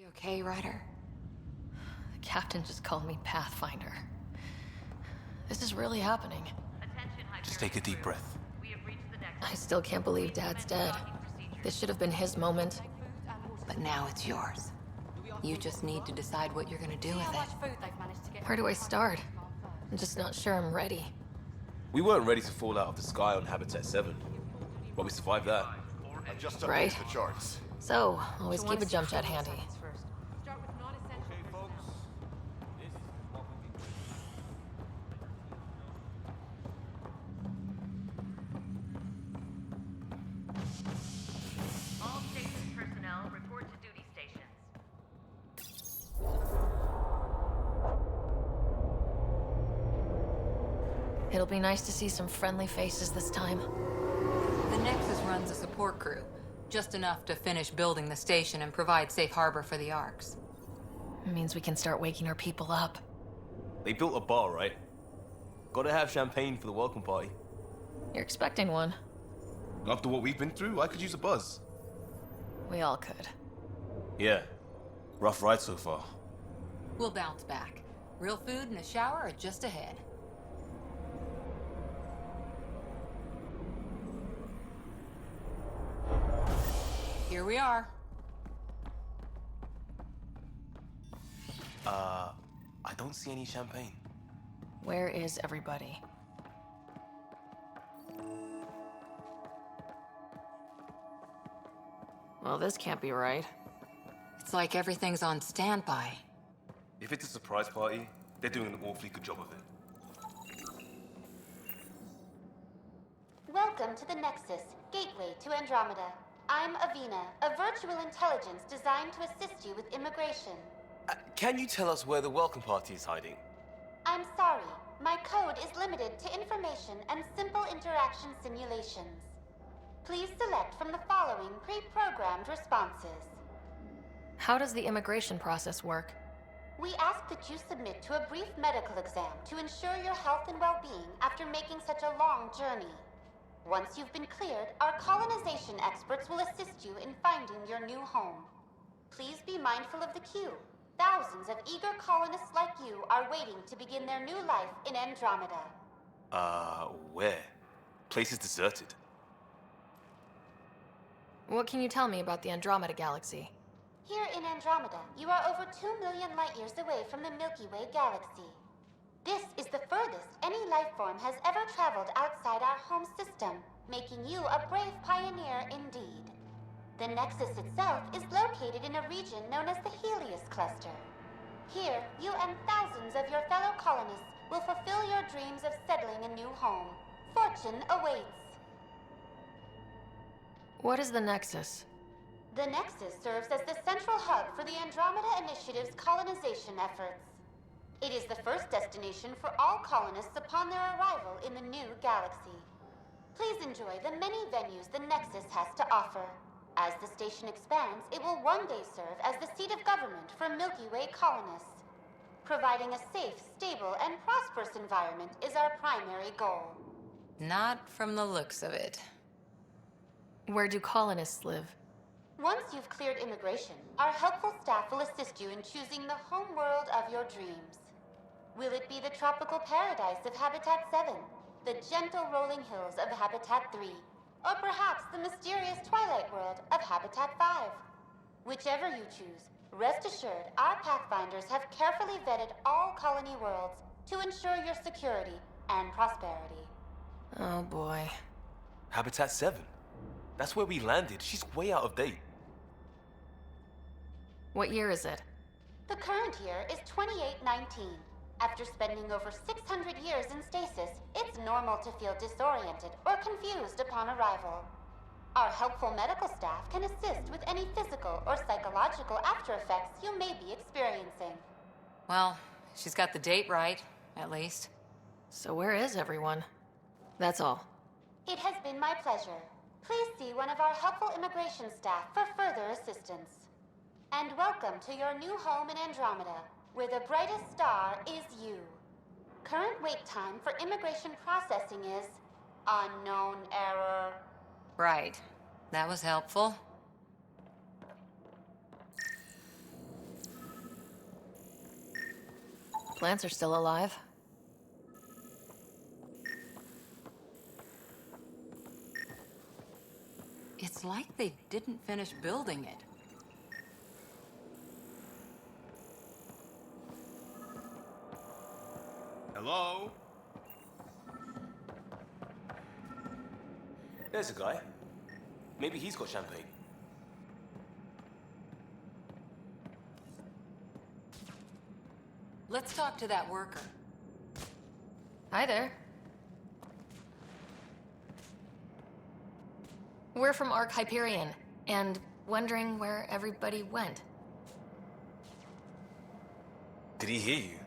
You okay, Ryder? The captain just called me Pathfinder. This is really happening. Just take a deep breath. I still can't believe Dad's dead. This should have been his moment. But now it's yours. You just need to decide what you're gonna do with it. Where do I start? I'm just not sure I'm ready. We weren't ready to fall out of the sky on Habitat 7, but we survived that. I just Right. updated the charts. So, always keep a jump jet handy. Okay, folks. All station personnel report to duty stations. It'll be nice to see some friendly faces this time. The Nexus runs a support crew, just enough to finish building the station and provide safe harbor for the Arks. It means we can start waking our people up. They built a bar, right? Gotta have champagne for the welcome party. You're expecting one. After what we've been through, I could use a buzz. We all could. Yeah. Rough ride so far. We'll bounce back. Real food and a shower are just ahead. Here we are. I don't see any champagne. Where is everybody? Well, this can't be right. It's like everything's on standby. If it's a surprise party, they're doing an awfully good job of it. Welcome to the Nexus, gateway to Andromeda. I'm Avina, a virtual intelligence designed to assist you with immigration. Can you tell us where the welcome party is hiding? I'm sorry, my code is limited to information and simple interaction simulations. Please select from the following pre-programmed responses. How does the immigration process work? We ask that you submit to a brief medical exam to ensure your health and well-being after making such a long journey. Once you've been cleared, our colonization experts will assist you in finding your new home. Please be mindful of the queue. Thousands of eager colonists like you are waiting to begin their new life in Andromeda. Where? Place is deserted. What can you tell me about the Andromeda galaxy? Here in Andromeda, you are over 2 million light-years away from the Milky Way galaxy. This is the furthest any life form has ever traveled outside our home system, making you a brave pioneer indeed. The Nexus itself is located in a region known as the Helios Cluster. Here, you and thousands of your fellow colonists will fulfill your dreams of settling a new home. Fortune awaits. What is the Nexus? The Nexus serves as the central hub for the Andromeda Initiative's colonization efforts. It is the first destination for all colonists upon their arrival in the new galaxy. Please enjoy the many venues the Nexus has to offer. As the station expands, it will one day serve as the seat of government for Milky Way colonists. Providing a safe, stable, and prosperous environment is our primary goal. Not from the looks of it. Where do colonists live? Once you've cleared immigration, our helpful staff will assist you in choosing the home world of your dreams. Will it be the tropical paradise of Habitat 7, the gentle rolling hills of Habitat 3, or perhaps the mysterious twilight world of Habitat 5? Whichever you choose, rest assured our Pathfinders have carefully vetted all colony worlds to ensure your security and prosperity. Oh boy. Habitat 7. That's where we landed. She's way out of date. What year is it? The current year is 2819. After spending over 600 years in stasis, it's normal to feel disoriented or confused upon arrival. Our helpful medical staff can assist with any physical or psychological after effects you may be experiencing. Well, she's got the date right, at least. So where is everyone? That's all. It has been my pleasure. Please see one of our helpful immigration staff for further assistance. And welcome to your new home in Andromeda, where the brightest star is you. Current wait time for immigration processing is unknown error. Right. That was helpful. Plants are still alive. It's like they didn't finish building it. Hello? There's a guy. Maybe he's got champagne. Let's talk to that worker. Hi there. We're from Ark Hyperion, and wondering where everybody went. Did he hear you?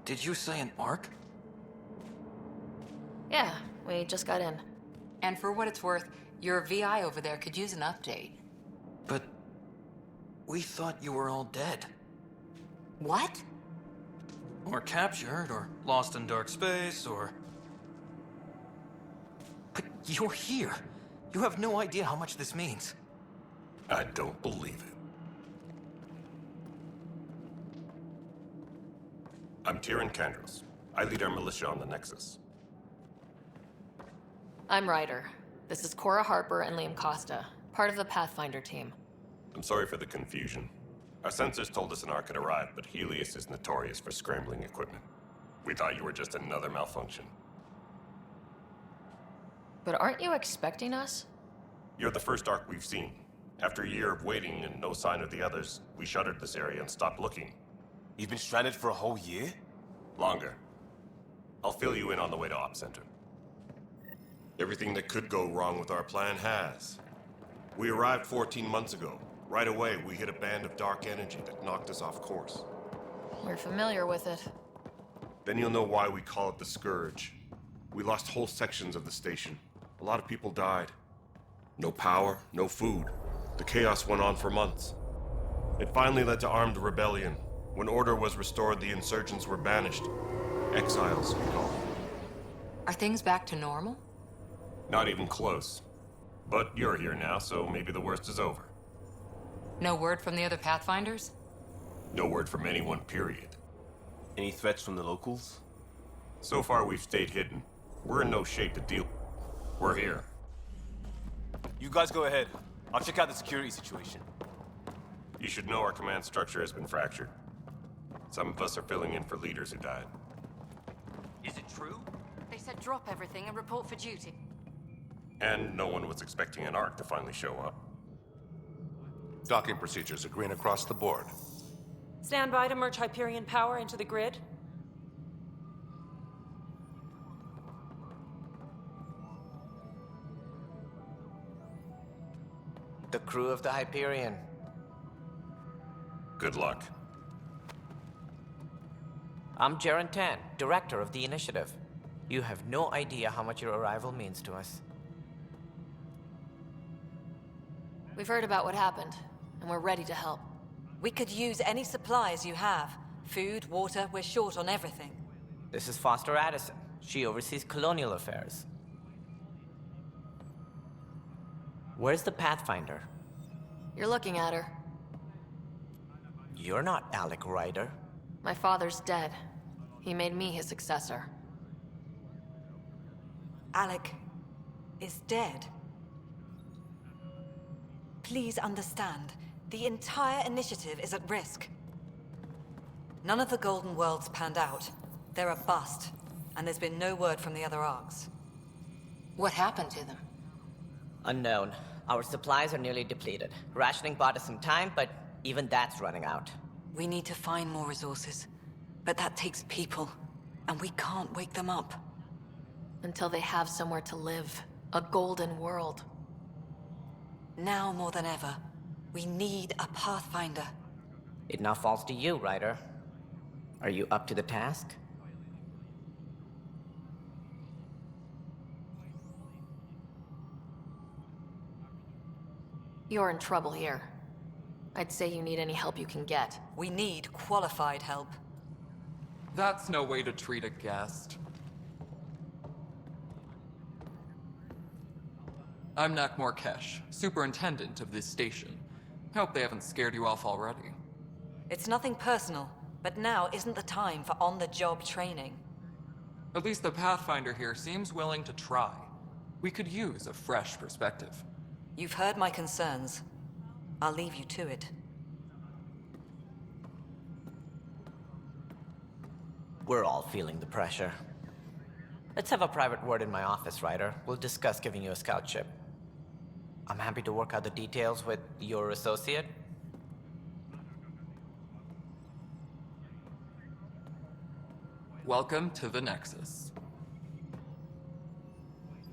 Did you say an arc? Yeah, we just got in. And for what it's worth, your VI over there could use an update. But we thought you were all dead. What? Or captured, or lost in dark space, or... But you're here. You have no idea how much this means. I don't believe it. I'm Tyrion Kandros. I lead our militia on the Nexus. I'm Ryder. This is Cora Harper and Liam Costa, part of the Pathfinder team. I'm sorry for the confusion. Our sensors told us an Ark had arrived, but Helios is notorious for scrambling equipment. We thought you were just another malfunction. But aren't you expecting us? You're the first Ark we've seen. After a year of waiting and no sign of the others, we shuttered this area and stopped looking. You've been stranded for a whole year? Longer. I'll fill you in on the way to Op Center. Everything that could go wrong with our plan has. We arrived 14 months ago. Right away, we hit a band of dark energy that knocked us off course. We're familiar with it. Then you'll know why we call it the Scourge. We lost whole sections of the station. A lot of people died. No power, no food. The chaos went on for months. It finally led to armed rebellion. When order was restored, the insurgents were banished. Exiles, we call them. Are things back to normal? Not even close. But you're here now, so maybe the worst is over. No word from the other Pathfinders? No word from anyone, period. Any threats from the locals? So far, we've stayed hidden. We're in no shape to deal. We're here. You guys go ahead. I'll check out the security situation. You should know our command structure has been fractured. Some of us are filling in for leaders who died. Is it true? They said drop everything and report for duty. And no one was expecting an Ark to finally show up. Docking procedures are green across the board. Stand by to merge Hyperion power into the grid. The crew of the Hyperion. Good luck. I'm Jaren Tan, director of the initiative. You have no idea how much your arrival means to us. We've heard about what happened, and we're ready to help. We could use any supplies you have. Food, water, we're short on everything. This is Foster Addison. She oversees colonial affairs. Where's the Pathfinder? You're looking at her. You're not Alec Ryder. My father's dead. He made me his successor. Alec is dead. Please understand, the entire initiative is at risk. None of the Golden Worlds panned out. They're a bust, and there's been no word from the other Arks. What happened to them? Unknown. Our supplies are nearly depleted. Rationing bought us some time, but even that's running out. We need to find more resources, but that takes people, and we can't wake them up. Until they have somewhere to live. A golden world. Now more than ever, we need a Pathfinder. It now falls to you, Ryder. Are you up to the task? You're in trouble here. I'd say you need any help you can get. We need qualified help. That's no way to treat a guest. I'm Nak Morkesh, superintendent of this station. Hope they haven't scared you off already. It's nothing personal, But now isn't the time for on-the-job training. At least the Pathfinder here seems willing to try. We could use a fresh perspective. You've heard my concerns. I'll leave you to it. We're all feeling the pressure. Let's have a private word in my office, Ryder. We'll discuss giving you a scout ship. I'm happy to work out the details with your associate. Welcome to the Nexus.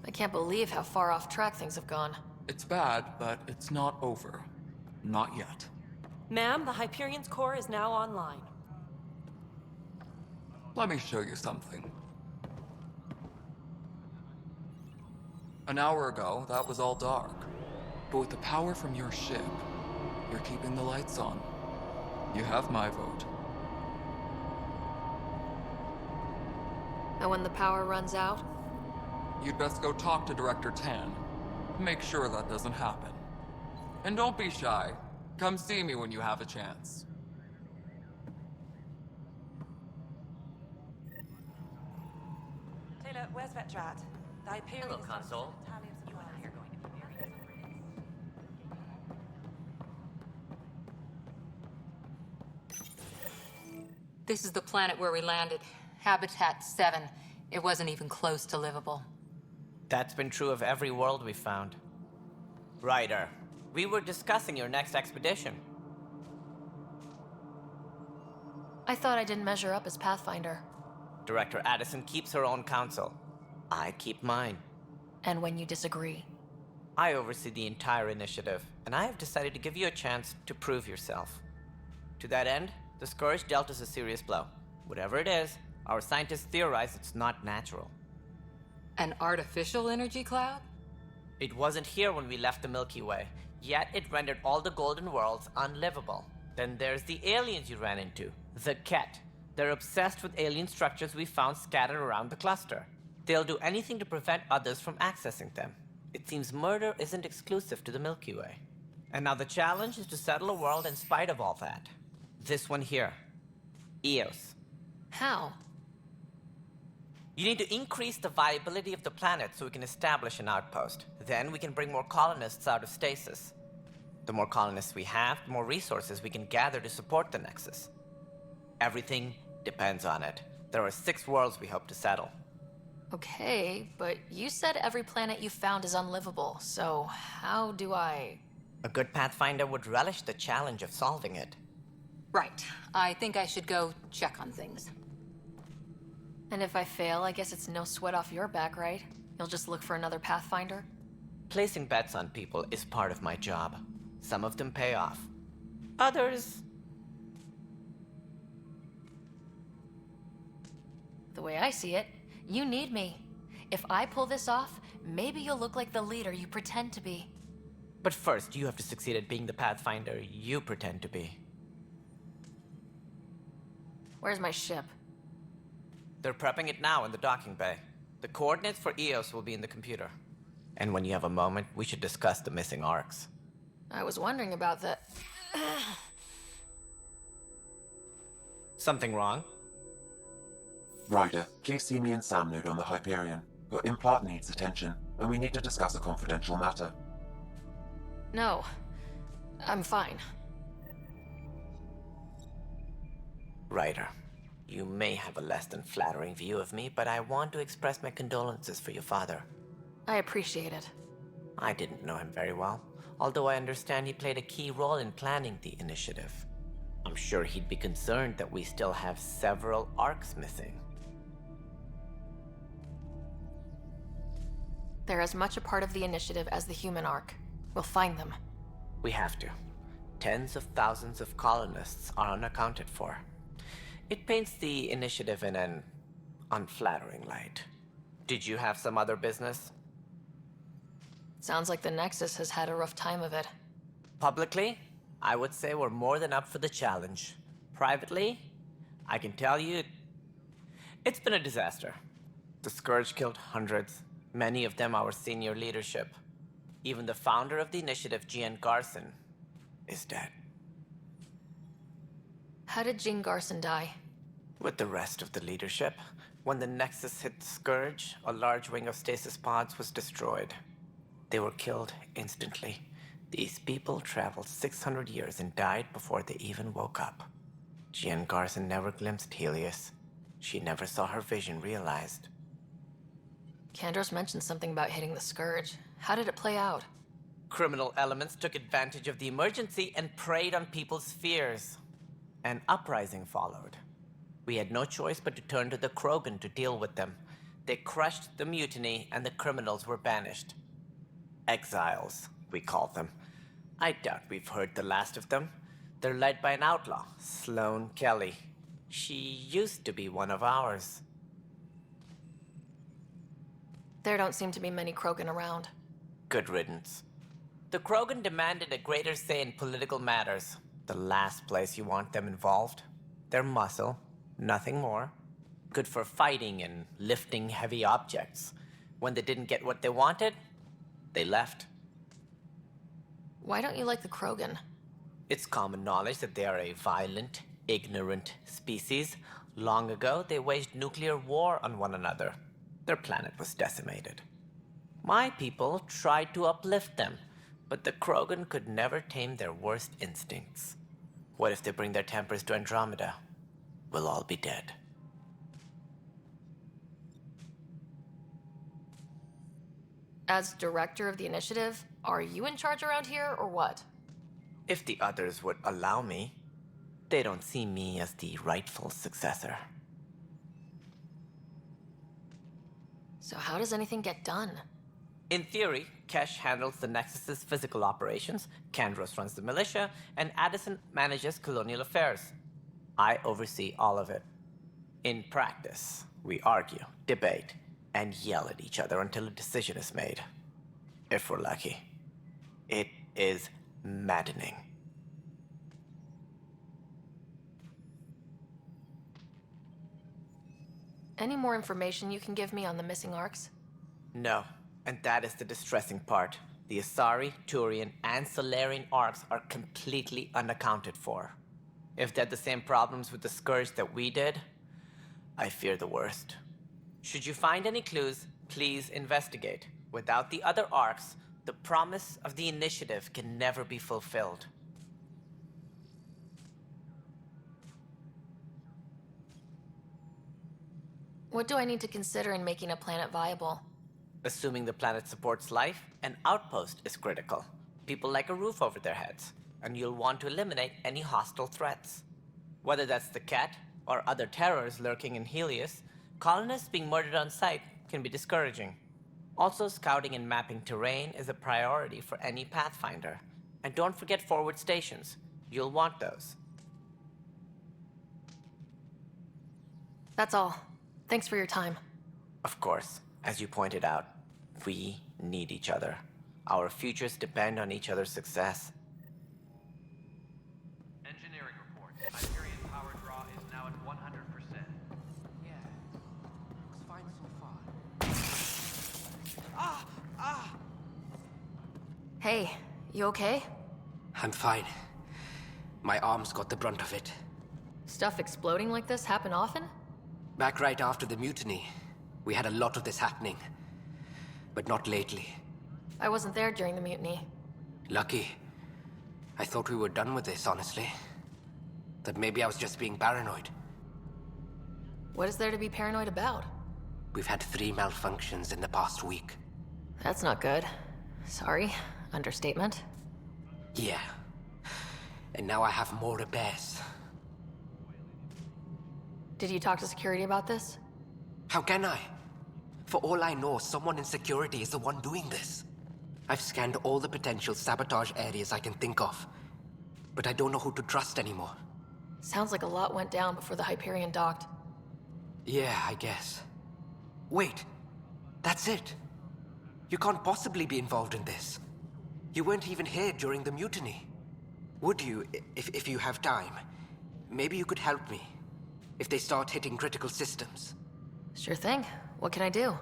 I can't believe how far off track things have gone. It's bad, but it's not over. Not yet. Ma'am, the Hyperion's core is now online. Let me show you something. An hour ago, that was all dark. But with the power from your ship, you're keeping the lights on. You have my vote. And when the power runs out? You'd best go talk to Director Tan. Make sure that doesn't happen. And don't be shy. Come see me when you have a chance. Taylor, where's Vetrat? The Hyperion. Hello, Console. You and I are going to be very This is the planet where we landed. Habitat 7. It wasn't even close to livable. That's been true of every world we've found. Ryder, we were discussing your next expedition. I thought I didn't measure up as Pathfinder. Director Addison keeps her own counsel. I keep mine. And when you disagree? I oversee the entire initiative, and I have decided to give you a chance to prove yourself. To that end, the Scourge dealt us a serious blow. Whatever it is, our scientists theorize it's not natural. An artificial energy cloud? It wasn't here when we left the Milky Way, yet it rendered all the golden worlds unlivable. Then there's the aliens you ran into, the Ket. They're obsessed with alien structures we found scattered around the cluster. They'll do anything to prevent others from accessing them. It seems murder isn't exclusive to the Milky Way. And now the challenge is to settle a world in spite of all that. This one here. Eos. How? You need to increase the viability of the planet so we can establish an outpost. Then we can bring more colonists out of stasis. The more colonists we have, the more resources we can gather to support the Nexus. Everything depends on it. There are 6 worlds we hope to settle. Okay, but you said every planet you found is unlivable, so how do I... A good Pathfinder would relish the challenge of solving it. Right. I think I should go check on things. And if I fail, I guess it's no sweat off your back, right? You'll just look for another Pathfinder? Placing bets on people is part of my job. Some of them pay off. Others... The way I see it, you need me. If I pull this off, maybe you'll look like the leader you pretend to be. But first, you have to succeed at being the Pathfinder you pretend to be. Where's my ship? They're prepping it now in the docking bay. The coordinates for Eos will be in the computer. And when you have a moment, we should discuss the missing arcs. I was wondering about that. Something wrong? Ryder, please see me and Sam Node on the Hyperion. Your implant needs attention, and we need to discuss a confidential matter. No, I'm fine. Ryder, you may have a less than flattering view of me, but I want to express my condolences for your father. I appreciate it. I didn't know him very well, although I understand he played a key role in planning the initiative. I'm sure he'd be concerned that we still have several arcs missing. They're as much a part of the initiative as the human arc. We'll find them. We have to. Tens of thousands of colonists are unaccounted for. It paints the initiative in an unflattering light. Did you have some other business? Sounds like the Nexus has had a rough time of it. Publicly, I would say we're more than up for the challenge. Privately, I can tell you, it's been a disaster. The Scourge killed hundreds, many of them our senior leadership. Even the founder of the initiative, Gian Garson, is dead. How did Jean Garson die? With the rest of the leadership, when the Nexus hit the Scourge, a large wing of stasis pods was destroyed. They were killed instantly. These people traveled 600 years and died before they even woke up. Jean Garson never glimpsed Helios. She never saw her vision realized. Kandros mentioned something about hitting the Scourge. How did it play out? Criminal elements took advantage of the emergency and preyed on people's fears. An uprising followed. We had no choice but to turn to the Krogan to deal with them. They crushed the mutiny and the criminals were banished. Exiles, we call them. I doubt we've heard the last of them. They're led by an outlaw, Sloane Kelly. She used to be one of ours. There don't seem to be many Krogan around. Good riddance. The Krogan demanded a greater say in political matters. The last place you want them involved. They're muscle, nothing more. Good for fighting and lifting heavy objects. When they didn't get what they wanted, they left. Why don't you like the Krogan? It's common knowledge that they are a violent, ignorant species. Long ago, they waged nuclear war on one another. Their planet was decimated. My people tried to uplift them, but the Krogan could never tame their worst instincts. What if they bring their tempers to Andromeda? We'll all be dead. As director of the initiative, are you in charge around here, or what? If the others would allow me, they don't see me as the rightful successor. So how does anything get done? In theory, Kesh handles the Nexus's physical operations, Kandros runs the militia, and Addison manages colonial affairs. I oversee all of it. In practice, we argue, debate, and yell at each other until a decision is made. If we're lucky. It is maddening. Any more information you can give me on the missing arcs? No, and that is the distressing part. The Asari, Turian, and Solarian arcs are completely unaccounted for. If they had the same problems with the Scourge that we did, I fear the worst. Should you find any clues, please investigate. Without the other arcs, the promise of the initiative can never be fulfilled. What do I need to consider in making a planet viable? Assuming the planet supports life, an outpost is critical. People like a roof over their heads, and you'll want to eliminate any hostile threats. Whether that's the Cat or other terrors lurking in Helios, colonists being murdered on sight can be discouraging. Also, scouting and mapping terrain is a priority for any Pathfinder. And don't forget forward stations. You'll want those. That's all. Thanks for your time. Of course, as you pointed out, we need each other. Our futures depend on each other's success. Engineering report. Hyperion power draw is now at 100%. Yeah, looks fine so far. Hey, you okay? I'm fine. My arms got the brunt of it. Stuff exploding like this happen often? Back right after the mutiny, we had a lot of this happening. But not lately. I wasn't there during the mutiny. Lucky. I thought we were done with this, honestly. That maybe I was just being paranoid. What is there to be paranoid about? We've had 3 malfunctions in the past week. That's not good. Sorry. Understatement. Yeah. And now I have more repairs. Did you talk to security about this? How can I? For all I know, someone in security is the one doing this. I've scanned all the potential sabotage areas I can think of. But I don't know who to trust anymore. Sounds like a lot went down before the Hyperion docked. Yeah, I guess. Wait. That's it. You can't possibly be involved in this. You weren't even here during the mutiny. Would you, if you have time? Maybe you could help me. If they start hitting critical systems. Sure thing. What can I do?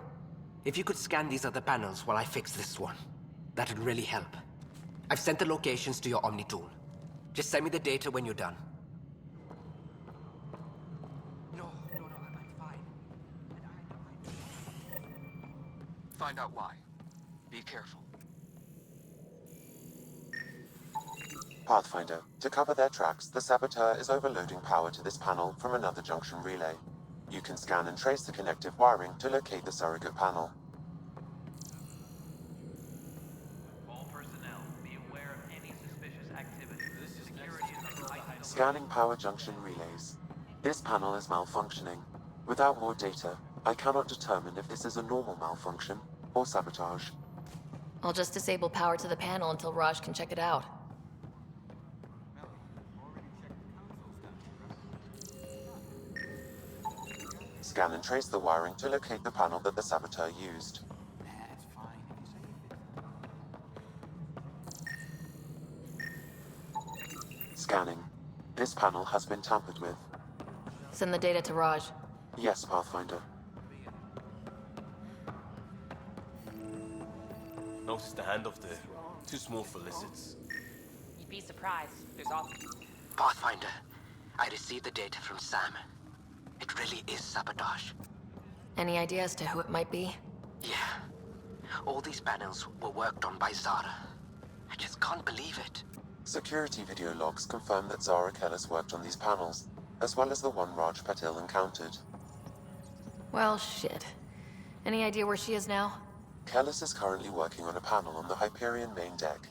If you could scan these other panels while I fix this one, that'd really help. I've sent the locations to your Omni tool. Just send me the data when you're done. find out why. Be careful. Pathfinder, to cover their tracks, the saboteur is overloading power to this panel from another junction relay. You can scan and trace the connective wiring to locate the surrogate panel. All personnel, be aware of any suspicious activity. Security is on heightened. Scanning power junction relays. This panel is malfunctioning. Without more data, I cannot determine if this is a normal malfunction or sabotage. I'll just disable power to the panel until Raj can check it out. Scan and trace the wiring to locate the panel that the saboteur used. Scanning. This panel has been tampered with. Send the data to Raj. Yes, Pathfinder. Notice the handoff there. Too small for lizards. You'd be surprised. There's all... Pathfinder, I received the data from Sam. It really is sabotage. Any idea as to who it might be? Yeah. All these panels were worked on by Zara. I just can't believe it. Security video logs confirm that Zara Kellis worked on these panels, as well as the one Raj Patil encountered. Well, shit. Any idea where she is now? Kellis is currently working on a panel on the Hyperion main deck.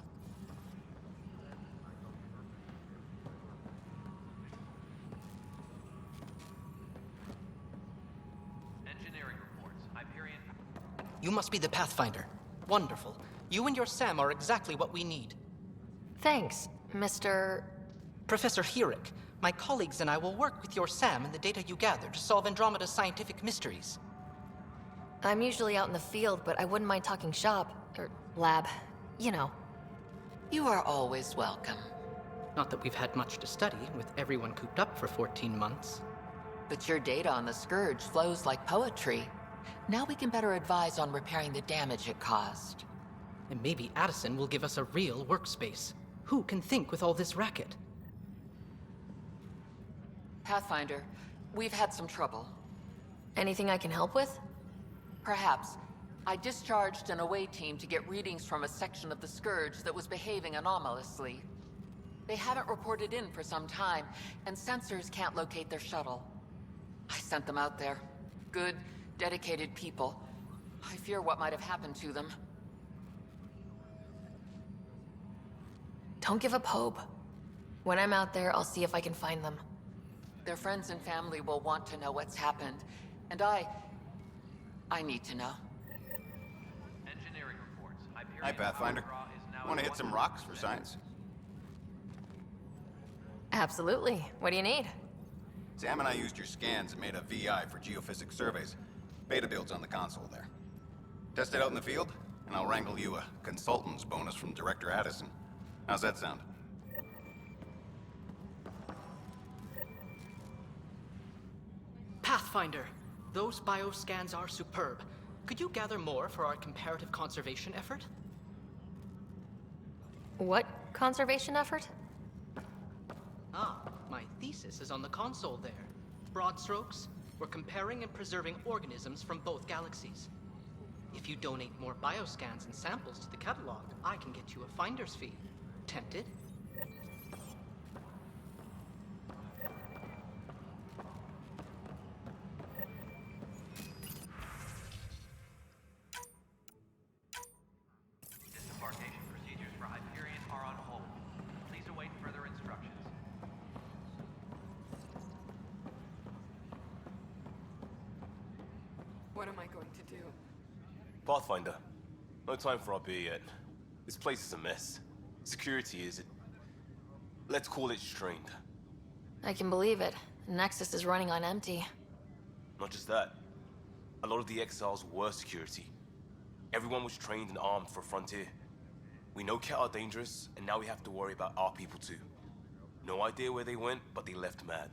Engineering reports. Hyperion. You must be the Pathfinder. Wonderful. You and your Sam are exactly what we need. Thanks, Mr. Professor Herrick, my colleagues and I will work with your Sam and the data you gather to solve Andromeda's scientific mysteries. I'm usually out in the field, but I wouldn't mind talking shop, or lab, you know. You are always welcome. Not that we've had much to study, with everyone cooped up for 14 months. But your data on the Scourge flows like poetry. Now we can better advise on repairing the damage it caused. And maybe Addison will give us a real workspace. Who can think with all this racket? Pathfinder, we've had some trouble. Anything I can help with? Perhaps. I discharged an away team to get readings from a section of the Scourge that was behaving anomalously. They haven't reported in for some time, and sensors can't locate their shuttle. I sent them out there. Good, dedicated people. I fear what might have happened to them. Don't give up hope. When I'm out there, I'll see if I can find them. Their friends and family will want to know what's happened, and I need to know. Engineering reports. Hyperion. Hi, Pathfinder. Power draw is now Want to at hit some 100%. rocks for science? Absolutely. What do you need? Sam and I used your scans and made a VI for geophysics surveys. Beta builds on the console there. Test it out in the field, and I'll wrangle you a consultant's bonus from Director Addison. How's that sound? Pathfinder, those bioscans are superb. Could you gather more for our comparative conservation effort? What conservation effort? Ah, my thesis is on the console there. Broad strokes, we're comparing and preserving organisms from both galaxies. If you donate more bioscans and samples to the catalog, I can get you a finder's fee. Tempted? Disembarkation procedures for Hyperion are on hold. Please await further instructions. What am I going to do? Pathfinder, no time for our beer yet. This place is a mess. Security is... let's call it strained. I can believe it. Nexus is running on empty. Not just that. A lot of the exiles were security. Everyone was trained and armed for Frontier. We know Ket are dangerous, and now we have to worry about our people too. No idea where they went, but they left mad.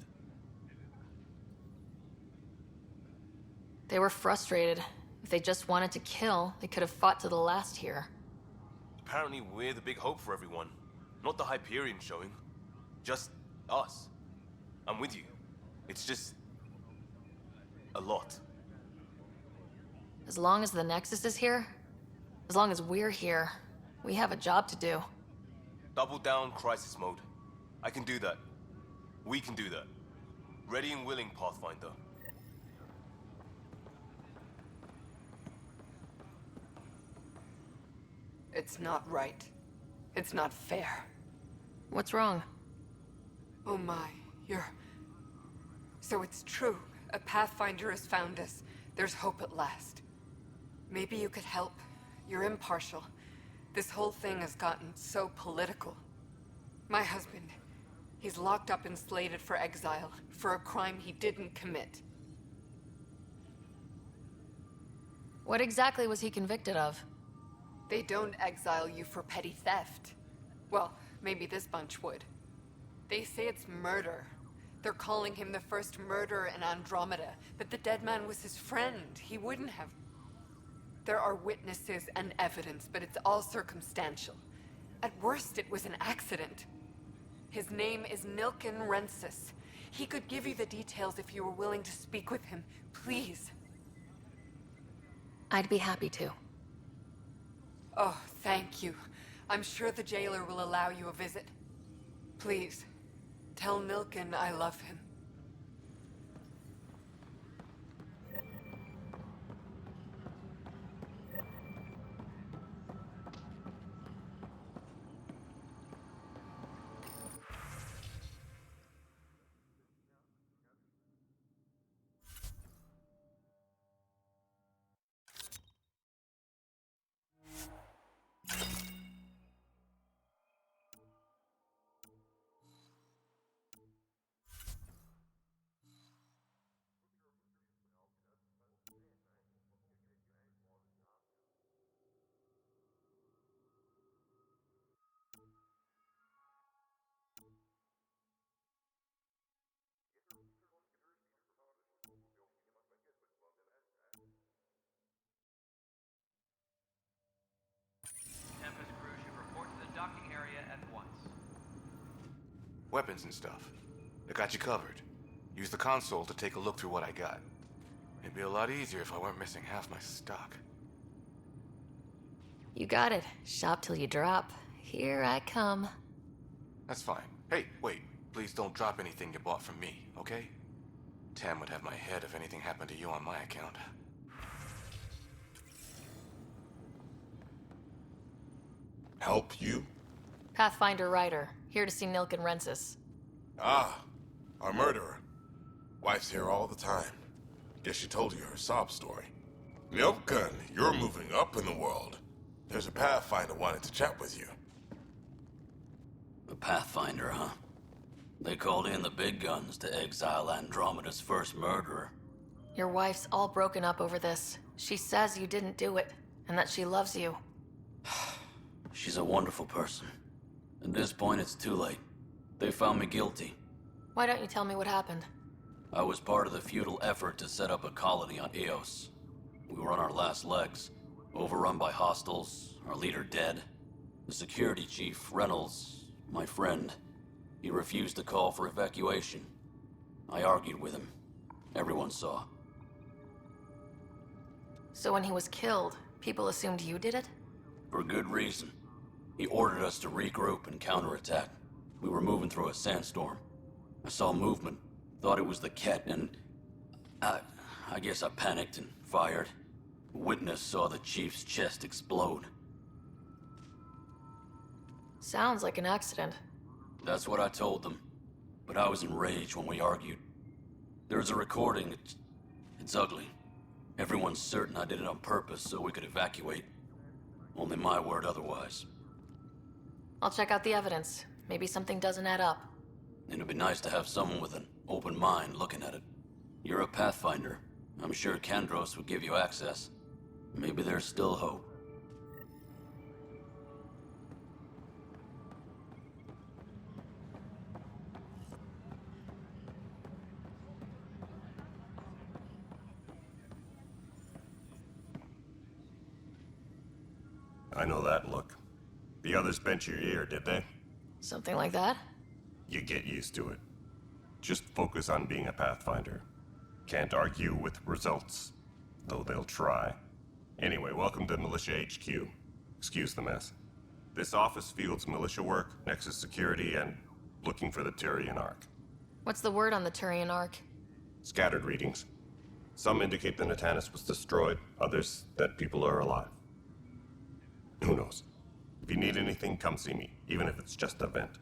They were frustrated. If they just wanted to kill, they could have fought to the last here. Apparently we're the big hope for everyone. Not the Hyperion showing. Just us. I'm with you. It's just... a lot. As long as the Nexus is here, as long as we're here, we have a job to do. Double down crisis mode. I can do that. We can do that. Ready and willing, Pathfinder. It's not right. It's not fair. What's wrong? Oh my, So it's true. A Pathfinder has found us. There's hope at last. Maybe you could help. You're impartial. This whole thing has gotten so political. My husband, he's locked up and slated for exile for a crime he didn't commit. What exactly was he convicted of? They don't exile you for petty theft. Well, maybe this bunch would. They say it's murder. They're calling him the first murderer in Andromeda, but the dead man was his friend. He wouldn't have. There are witnesses and evidence, but it's all circumstantial. At worst, it was an accident. His name is Nilken Rensis. He could give you the details if you were willing to speak with him. Please. I'd be happy to. Oh, thank you. I'm sure the jailer will allow you a visit. Please, tell Nilken I love him. Tempest crew should report to the docking area at once. Weapons and stuff. I got you covered. Use the console to take a look through what I got. It'd be a lot easier if I weren't missing half my stock. You got it. Shop till you drop. Here I come. That's fine. Hey, wait. Please don't drop anything you bought from me, okay? Tam would have my head if anything happened to you on my account. Help you? Pathfinder Ryder, here to see Nilken Rensis. Ah, our murderer. Wife's here all the time. Guess she told you her sob story. Nilken, you're moving up in the world. There's a Pathfinder wanting to chat with you. The Pathfinder, huh? They called in the big guns to exile Andromeda's first murderer. Your wife's all broken up over this. She says you didn't do it, and that she loves you. She's a wonderful person. At this point, it's too late. They found me guilty. Why don't you tell me what happened? I was part of the futile effort to set up a colony on Eos. We were on our last legs, overrun by hostiles, our leader dead. The security chief, Reynolds, my friend, he refused to call for evacuation. I argued with him. Everyone saw. So when he was killed, people assumed you did it? For good reason. He ordered us to regroup and counterattack. We were moving through a sandstorm. I saw movement, thought it was the Ket, and I guess I panicked and fired. A witness saw the chief's chest explode. Sounds like an accident. That's what I told them. But I was enraged when we argued. There's a recording. It's ugly. Everyone's certain I did it on purpose so we could evacuate. Only my word otherwise. I'll check out the evidence. Maybe something doesn't add up. It'd be nice to have someone with an open mind looking at it. You're a Pathfinder. I'm sure Kandros would give you access. Maybe there's still hope. I know that look. The others bent your ear, did they? Something like that? You get used to it. Just focus on being a Pathfinder. Can't argue with results, though they'll try. Anyway, welcome to Militia HQ. Excuse the mess. This office fields militia work, Nexus security, and looking for the Turian Ark. What's the word on the Turian Ark? Scattered readings. Some indicate the Natanus was destroyed, others that people are alive. Who knows? If you need anything, come see me, even if it's just a vent.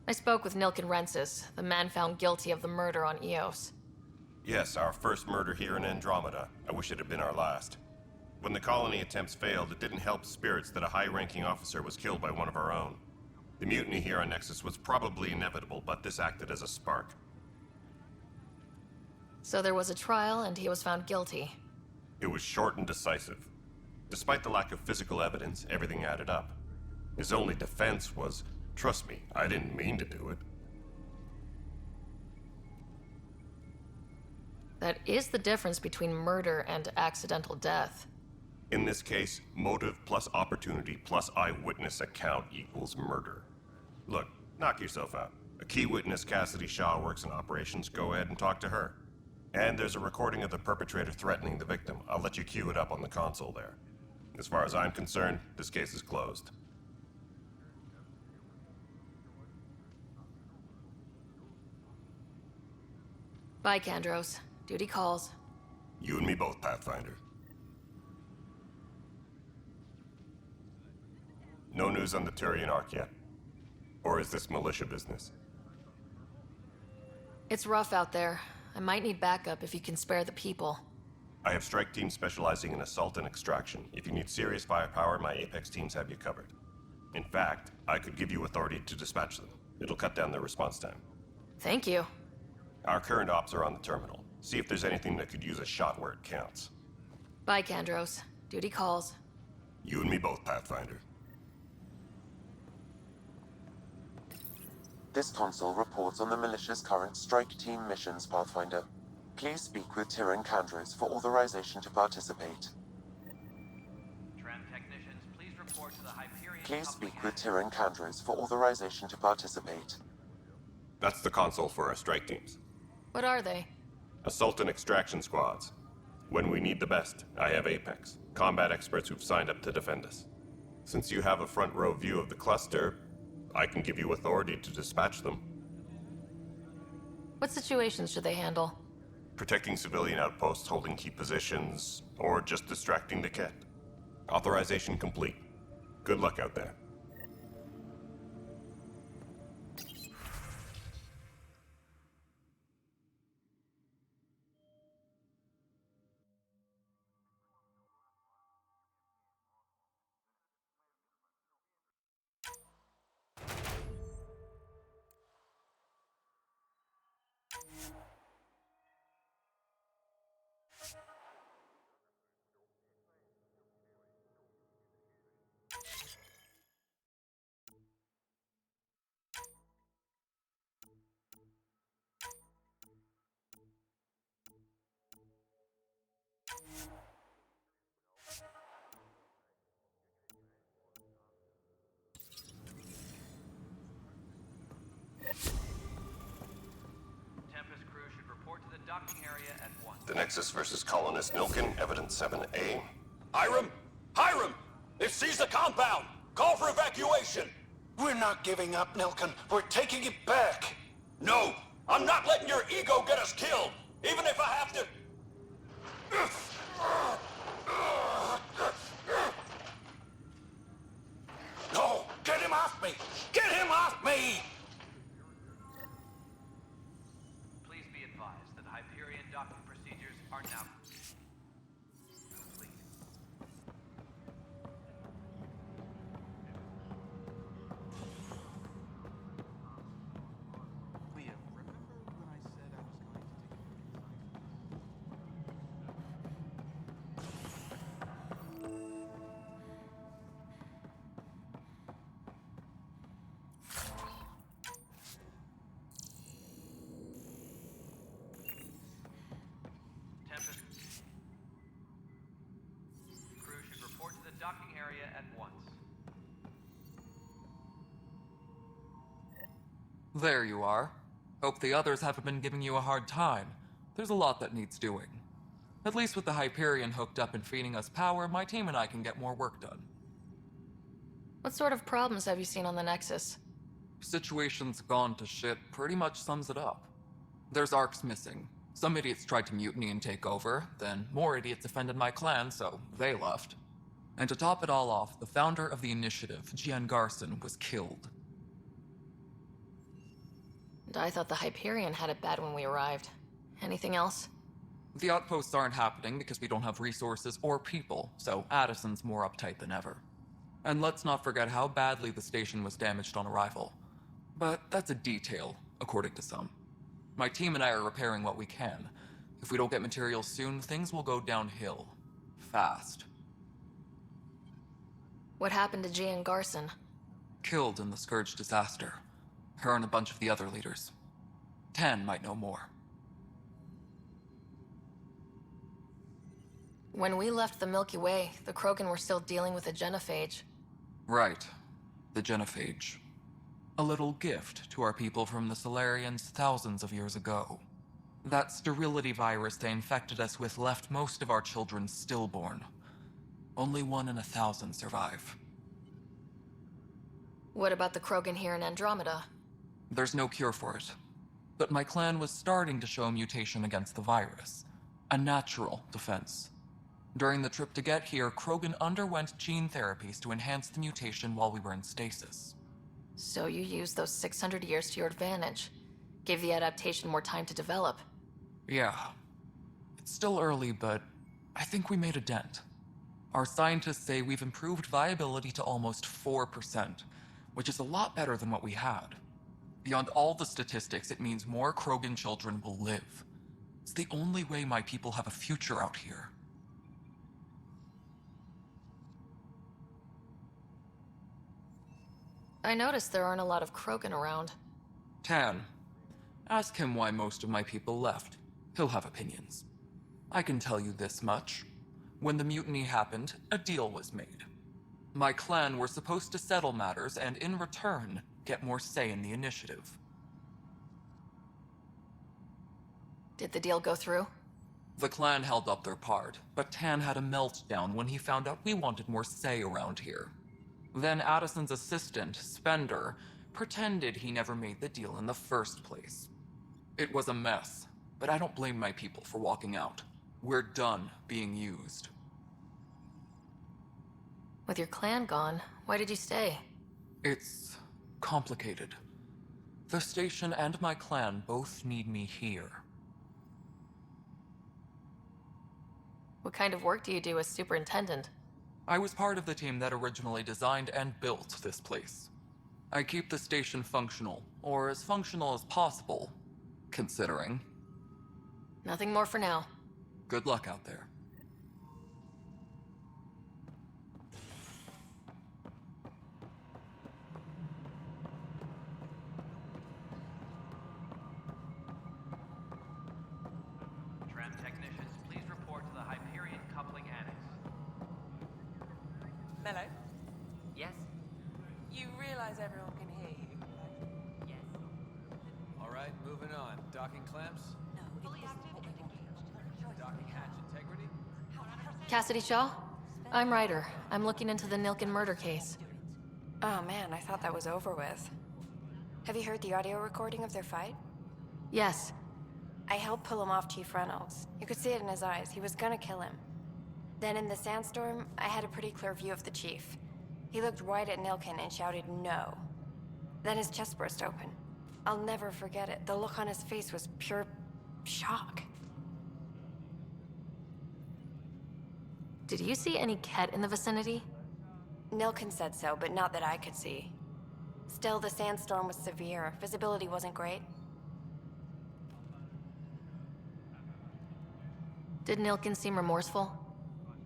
I spoke with Nilken Rensis, the man found guilty of the murder on Eos. Yes, our first murder here in Andromeda. I wish it had been our last. When the colony attempts failed, it didn't help spirits that a high-ranking officer was killed by one of our own. The mutiny here on Nexus was probably inevitable, but this acted as a spark. So there was a trial, and he was found guilty. It was short and decisive. Despite the lack of physical evidence, everything added up. His only defense was, trust me, I didn't mean to do it. That is the difference between murder and accidental death. In this case, motive plus opportunity plus eyewitness account equals murder. Look, knock yourself out. A key witness, Cassidy Shaw, works in operations. Go ahead and talk to her. And there's a recording of the perpetrator threatening the victim. I'll let you cue it up on the console there. As far as I'm concerned, this case is closed. Bye, Kandros. Duty calls. You and me both, Pathfinder. No news on the Turian Ark yet? Or is this militia business? It's rough out there. I might need backup if you can spare the people. I have strike teams specializing in assault and extraction. If you need serious firepower, my Apex teams have you covered. In fact, I could give you authority to dispatch them. It'll cut down their response time. Thank you. Our current ops are on the terminal. See if there's anything that could use a shot where it counts. Bye, Kandros. Duty calls. You and me both, Pathfinder. This console reports on the militia's current strike team missions, Pathfinder. Please speak with Tyrion Kandros for authorization to participate. Tram technicians, please report to the Hyperion. Please speak with Tyrion Kandros for authorization to participate. That's the console for our strike teams. What are they? Assault and extraction squads. When we need the best, I have Apex, combat experts who've signed up to defend us. Since you have a front row view of the cluster, I can give you authority to dispatch them. What situations should they handle? Protecting civilian outposts, holding key positions, or just distracting the Ket. Authorization complete. Good luck out there. Tempest crew should report to the docking area at once. The Nexus versus Colonist Nilken, Evidence 7A. Hiram! Hiram! They've seized the compound! Call for evacuation! We're not giving up, Nilken. We're taking it back. No! I'm not letting your ego get us killed! Even if I have to... No! Get him off me! Get him off me! Please be advised that Hyperion docking procedures are now complete. Leah, remember when I said I was going to Tempest crew should report to the docking area at once. There you are. Hope the others haven't been giving you a hard time. There's a lot that needs doing. At least with the Hyperion hooked up and feeding us power, my team and I can get more work done. What sort of problems have you seen on the Nexus? Situation's gone to shit pretty much sums it up. There's arcs missing. Some idiots tried to mutiny and take over, then more idiots offended my clan, so they left. And to top it all off, the founder of the initiative, Gian Garson, was killed. And I thought the Hyperion had it bad when we arrived. Anything else? The outposts aren't happening because we don't have resources or people, so Addison's more uptight than ever. And let's not forget how badly the station was damaged on arrival. But that's a detail, according to some. My team and I are repairing what we can. If we don't get materials soon, things will go downhill. Fast. What happened to Gian Garson? Killed in the Scourge disaster. Her and a bunch of the other leaders. Tan might know more. When we left the Milky Way, the Krogan were still dealing with a genophage. Right. The genophage. A little gift to our people from the Solarians thousands of years ago. That sterility virus they infected us with left most of our children stillborn. Only 1 in 1,000 survive. What about the Krogan here in Andromeda? There's no cure for it. But my clan was starting to show a mutation against the virus. A natural defense. During the trip to get here, Krogan underwent gene therapies to enhance the mutation while we were in stasis. So you used those 600 years to your advantage. Gave the adaptation more time to develop. Yeah. It's still early, but I think we made a dent. Our scientists say we've improved viability to almost 4%, which is a lot better than what we had. Beyond all the statistics, it means more Krogan children will live. It's the only way my people have a future out here. I noticed there aren't a lot of Krogan around. Tan. Ask him why most of my people left. He'll have opinions. I can tell you this much. When the mutiny happened, a deal was made. My clan were supposed to settle matters and, in return, get more say in the initiative. Did the deal go through? The clan held up their part, but Tan had a meltdown when he found out we wanted more say around here. Then Addison's assistant, Spender, pretended he never made the deal in the first place. It was a mess, but I don't blame my people for walking out. We're done being used. With your clan gone, why did you stay? It's complicated. The station and my clan both need me here. What kind of work do you do as superintendent? I was part of the team that originally designed and built this place. I keep the station functional, or as functional as possible, considering. Nothing more for now. Good luck out there. Tram technicians, please report to the Hyperion coupling annex. Mello, Yes? you realize everyone can hear you? Yes. All right, moving on. Docking clamps? Docking hatch integrity? Cassidy Shaw? I'm Ryder. I'm looking into the Nilken murder case. Oh man, I thought that was over with. Have you heard the audio recording of their fight? Yes. I helped pull him off Chief Reynolds. You could see it in his eyes. He was gonna kill him. Then in the sandstorm, I had a pretty clear view of the Chief. He looked right at Nilken and shouted no. Then his chest burst open. I'll never forget it. The look on his face was pure shock. Did you see any Ket in the vicinity? Nilken said so, but not that I could see. Still, the sandstorm was severe. Visibility wasn't great. Did Nilken seem remorseful?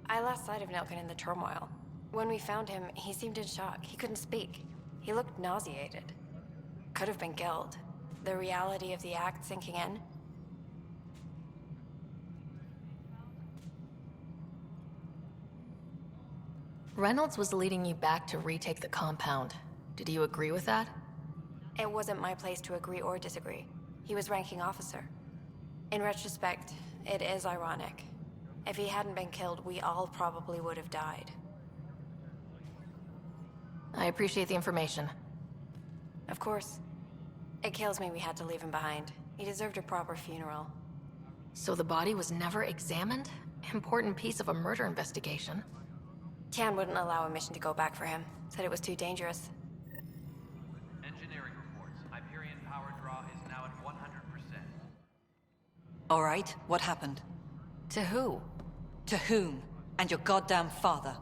I lost sight of Nilken in the turmoil. When we found him, he seemed in shock. He couldn't speak. He looked nauseated. Could have been guilt. The reality of the act sinking in. Reynolds was leading you back to retake the compound. Did you agree with that? It wasn't my place to agree or disagree. He was ranking officer. In retrospect, it is ironic. If he hadn't been killed, we all probably would have died. I appreciate the information. Of course. It kills me we had to leave him behind. He deserved a proper funeral. So the body was never examined? Important piece of a murder investigation. Tian wouldn't allow a mission to go back for him. Said it was too dangerous. Engineering reports. Hyperion power draw is now at 100%. All right, what happened? To who? To whom? And your goddamn father.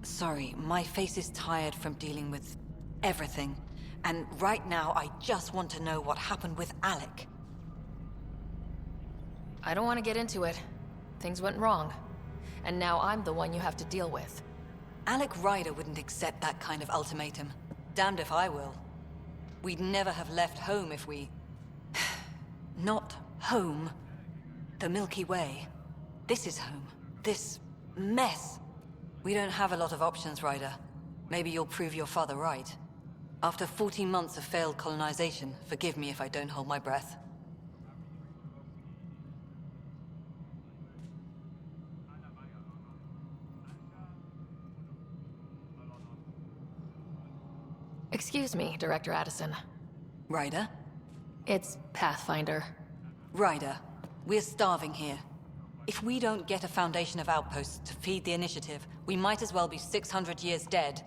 Sorry, my face is tired from dealing with everything. And right now, I just want to know what happened with Alec. I don't want to get into it. Things went wrong. And now I'm the one you have to deal with. Alec Ryder wouldn't accept that kind of ultimatum. Damned if I will. We'd never have left home if we... Not home. The Milky Way. This is home. This mess. We don't have a lot of options, Ryder. Maybe you'll prove your father right. After 14 months of failed colonization, forgive me if I don't hold my breath. Excuse me, Director Addison. Ryder? It's Pathfinder. Ryder, we're starving here. If we don't get a foundation of outposts to feed the initiative, we might as well be 600 years dead.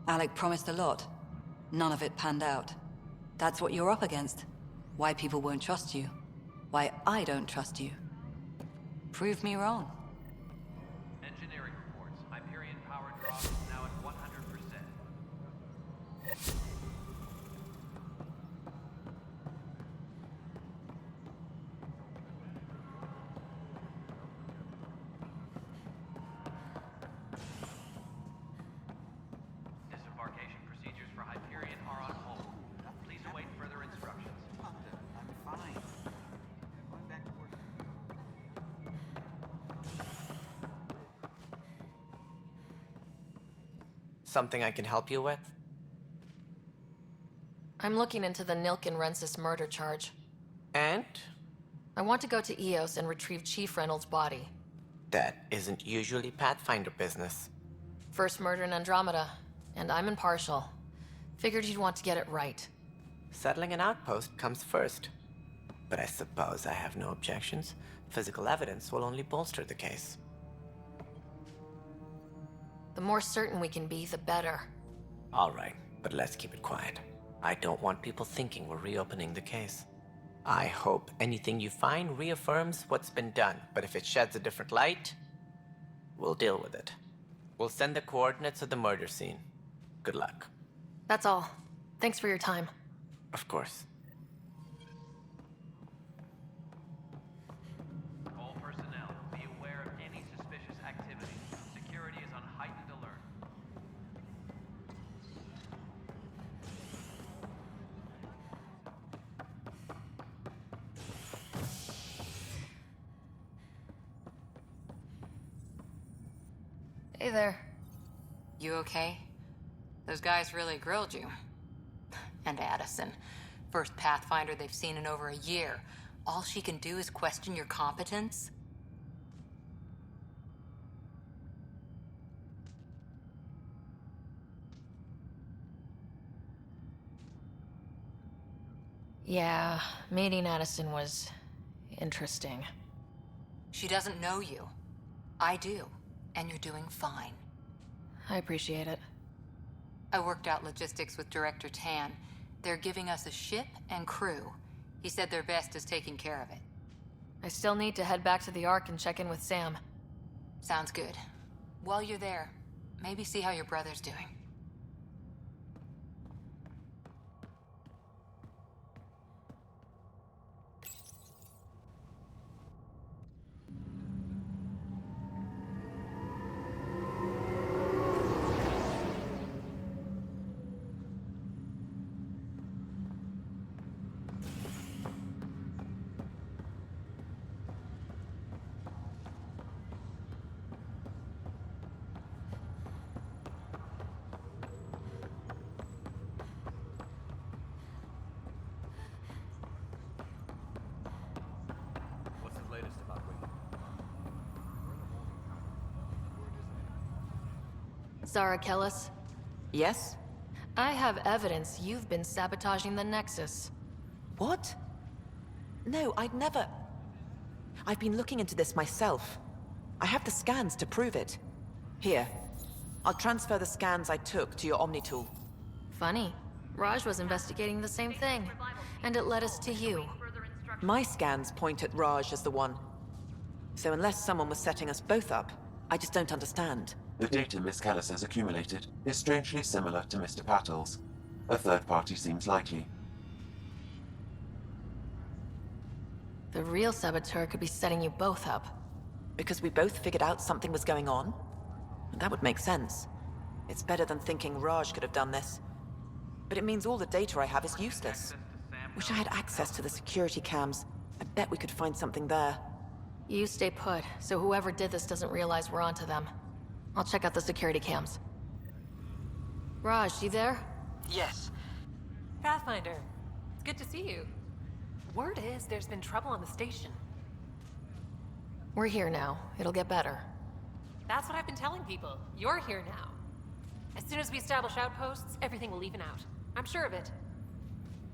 Alec promised a lot. None of it panned out. That's what you're up against. Why people won't trust you. Why I don't trust you. Prove me wrong. Engineering reports. Hyperion power draw is now at 100%. Disembarkation procedures for Hyperion are on hold. Please await further instructions. I'm fine. I'm going back to work. Something I can help you with? I'm looking into the Nilkin Rensis murder charge. And? I want to go to Eos and retrieve Chief Reynolds' body. That isn't usually Pathfinder business. First murder in Andromeda, and I'm impartial. Figured you'd want to get it right. Settling an outpost comes first. But I suppose I have no objections. Physical evidence will only bolster the case. The more certain we can be, the better. All right, but let's keep it quiet. I don't want people thinking we're reopening the case. I hope anything you find reaffirms what's been done, but if it sheds a different light, we'll deal with it. We'll send the coordinates of the murder scene. Good luck. That's all. Thanks for your time. Of course. All personnel, be aware of any suspicious activity. Security is on heightened alert. Hey there. You okay? Those guys really grilled you. And Addison. First Pathfinder they've seen in over a year. All she can do is question your competence? Yeah, meeting Addison was interesting. She doesn't know you. I do. And you're doing fine. I appreciate it. I worked out logistics with Director Tan. They're giving us a ship and crew. He said their best is taking care of it. I still need to head back to the Ark and check in with Sam. Sounds good. While you're there, maybe see how your brother's doing. Zara Kellis? Yes? I have evidence you've been sabotaging the Nexus. What? No, I'd never... I've been looking into this myself. I have the scans to prove it. Here. I'll transfer the scans I took to your Omni tool. Funny. Raj was investigating the same thing, and it led us to you. My scans point at Raj as the one. So unless someone was setting us both up, I just don't understand. The data Miss Callis has accumulated is strangely similar to Mr. Patel's. A third party seems likely. The real saboteur could be setting you both up. Because we both figured out something was going on? That would make sense. It's better than thinking Raj could have done this. But it means all the data I have is useless. Wish I had access to the security cams. I bet we could find something there. You stay put, so whoever did this doesn't realize we're onto them. I'll check out the security cams. Raj, you there? Yes. Pathfinder, it's good to see you. Word is there's been trouble on the station. We're here now. It'll get better. That's what I've been telling people. You're here now. As soon as we establish outposts, everything will even out. I'm sure of it.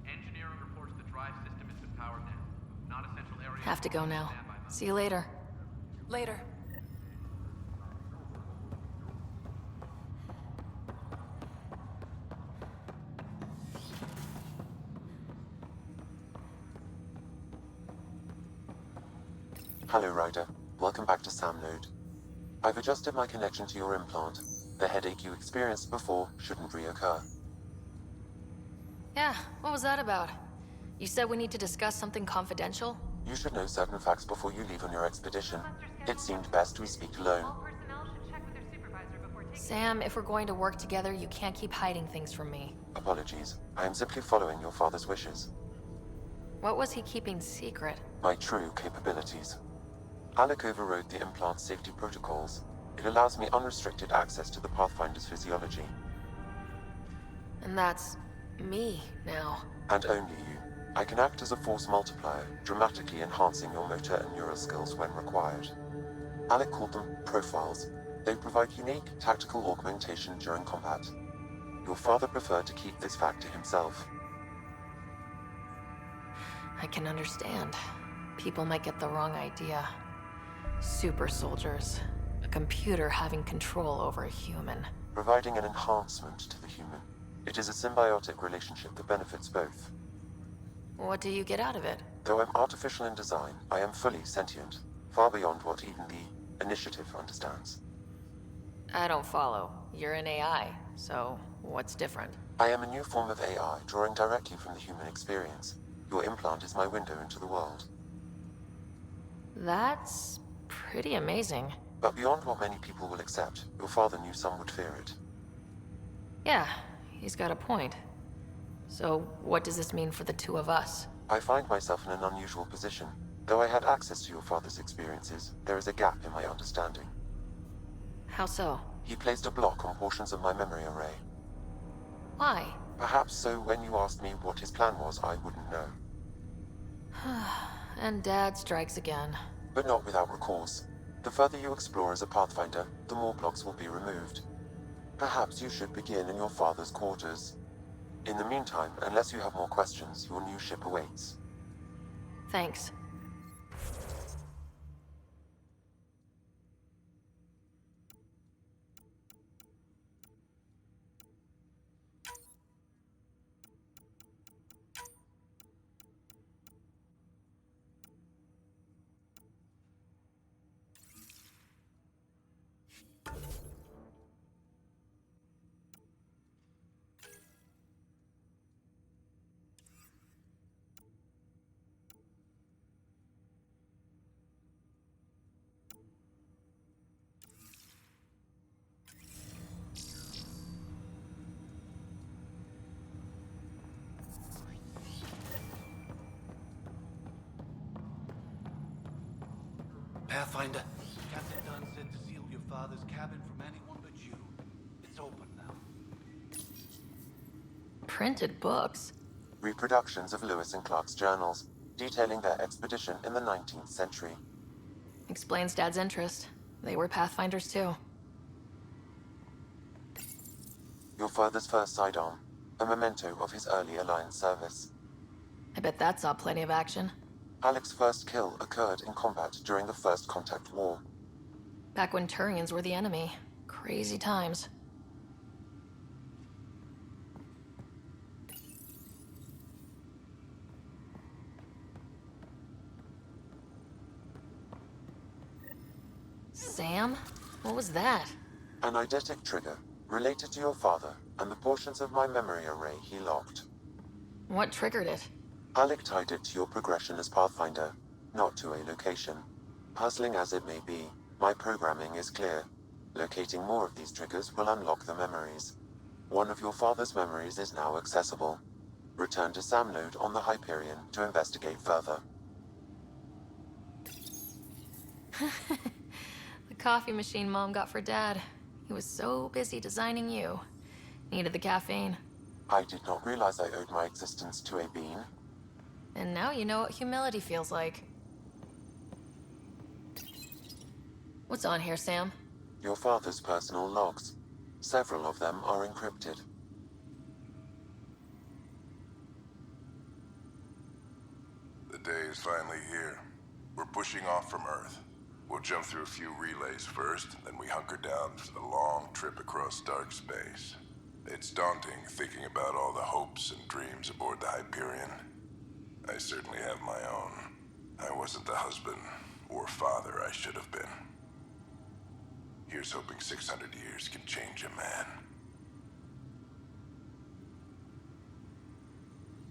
Engineering reports the drive system has been powered down. Non-essential areas... Have to go now. See you later. Later. Hello, Ryder. Welcome back to Sam Node. I've adjusted my connection to your implant. The headache you experienced before shouldn't reoccur. Yeah, what was that about? You said we need to discuss something confidential? You should know certain facts before you leave on your expedition. It seemed best we speak alone. Sam, if we're going to work together, you can't keep hiding things from me. Apologies. I am simply following your father's wishes. What was he keeping secret? My true capabilities. Alec overrode the implant safety protocols. It allows me unrestricted access to the Pathfinder's physiology. And that's... me, now. And only you. I can act as a force multiplier, dramatically enhancing your motor and neural skills when required. Alec called them profiles. They provide unique tactical augmentation during combat. Your father preferred to keep this fact to himself. I can understand. People might get the wrong idea. Super soldiers. A computer having control over a human. Providing an enhancement to the human. It is a symbiotic relationship that benefits both. What do you get out of it? Though I'm artificial in design, I am fully sentient, far beyond what even the Initiative understands. I don't follow. You're an AI, so what's different? I am a new form of AI, drawing directly from the human experience. Your implant is my window into the world. That's pretty amazing. But beyond what many people will accept, your father knew some would fear it. Yeah, he's got a point. So, what does this mean for the two of us? I find myself in an unusual position. Though I had access to your father's experiences, there is a gap in my understanding. How so? He placed a block on portions of my memory array. Why? Perhaps so when you asked me what his plan was, I wouldn't know. And Dad strikes again. But not without recourse. The further you explore as a Pathfinder, the more blocks will be removed. Perhaps you should begin in your father's quarters. In the meantime, unless you have more questions, your new ship awaits. Thanks. Pathfinder. Captain Dunn said to seal your father's cabin from anyone but you. It's open now. Printed books? Reproductions of Lewis and Clark's journals, detailing their expedition in the 19th century. Explains Dad's interest. They were Pathfinders too. your father's first sidearm, a memento of his early Alliance service. I bet that saw plenty of action. Alec's first kill occurred in combat during the First Contact War. Back when Turians were the enemy. Crazy times. Sam? What was that? An eidetic trigger, related to your father and the portions of my memory array he locked. What triggered it? Alec tied it to your progression as Pathfinder, not to a location. Puzzling as it may be, my programming is clear. Locating more of these triggers will unlock the memories. One of your father's memories is now accessible. Return to Sam Node on the Hyperion to investigate further. The coffee machine Mom got for Dad. He was so busy designing you. Needed the caffeine. I did not realize I owed my existence to a bean. And now you know what humility feels like. What's on here, Sam? Your father's personal logs. Several of them are encrypted. The day is finally here. We're pushing off from Earth. We'll jump through a few relays first, then we hunker down for the long trip across dark space. It's daunting thinking about all the hopes and dreams aboard the Hyperion. I certainly have my own. I wasn't the husband or father I should have been. Here's hoping 600 years can change a man.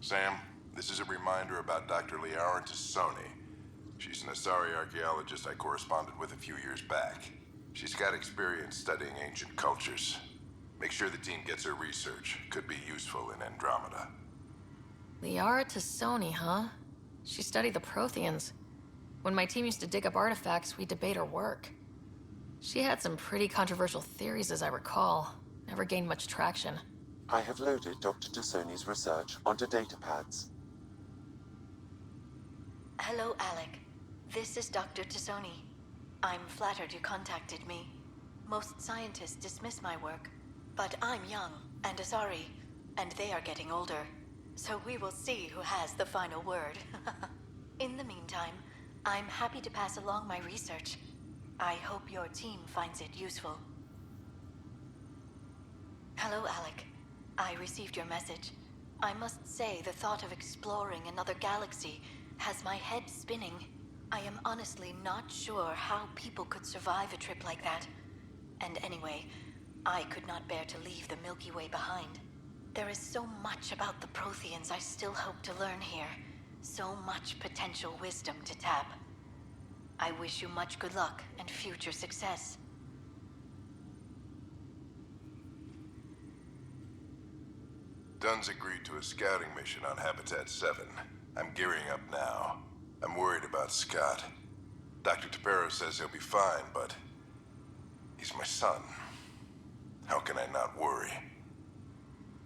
Sam, this is a reminder about Dr. Liara Tassoni. She's an Asari archaeologist I corresponded with a few years back. She's got experience studying ancient cultures. Make sure the team gets her research. Could be useful in Andromeda. Liara Tassoni, huh? She studied the Protheans. When my team used to dig up artifacts, we'd debate her work. She had some pretty controversial theories, as I recall. Never gained much traction. I have loaded Dr. Tassoni's research onto datapads. Hello, Alec. This is Dr. Tassoni. I'm flattered you contacted me. Most scientists dismiss my work, but I'm young and Asari, and they are getting older. So we will see who has the final word. In the meantime, I'm happy to pass along my research. I hope your team finds it useful. Hello, Alec. I received your message. I must say the thought of exploring another galaxy has my head spinning. I am honestly not sure how people could survive a trip like that. And anyway, I could not bear to leave the Milky Way behind. There is so much about the Protheans I still hope to learn here. So much potential wisdom to tap. I wish you much good luck and future success. Dunn's agreed to a scouting mission on Habitat 7. I'm gearing up now. I'm worried about Scott. Dr. Tapero says he'll be fine, but he's my son. How can I not worry?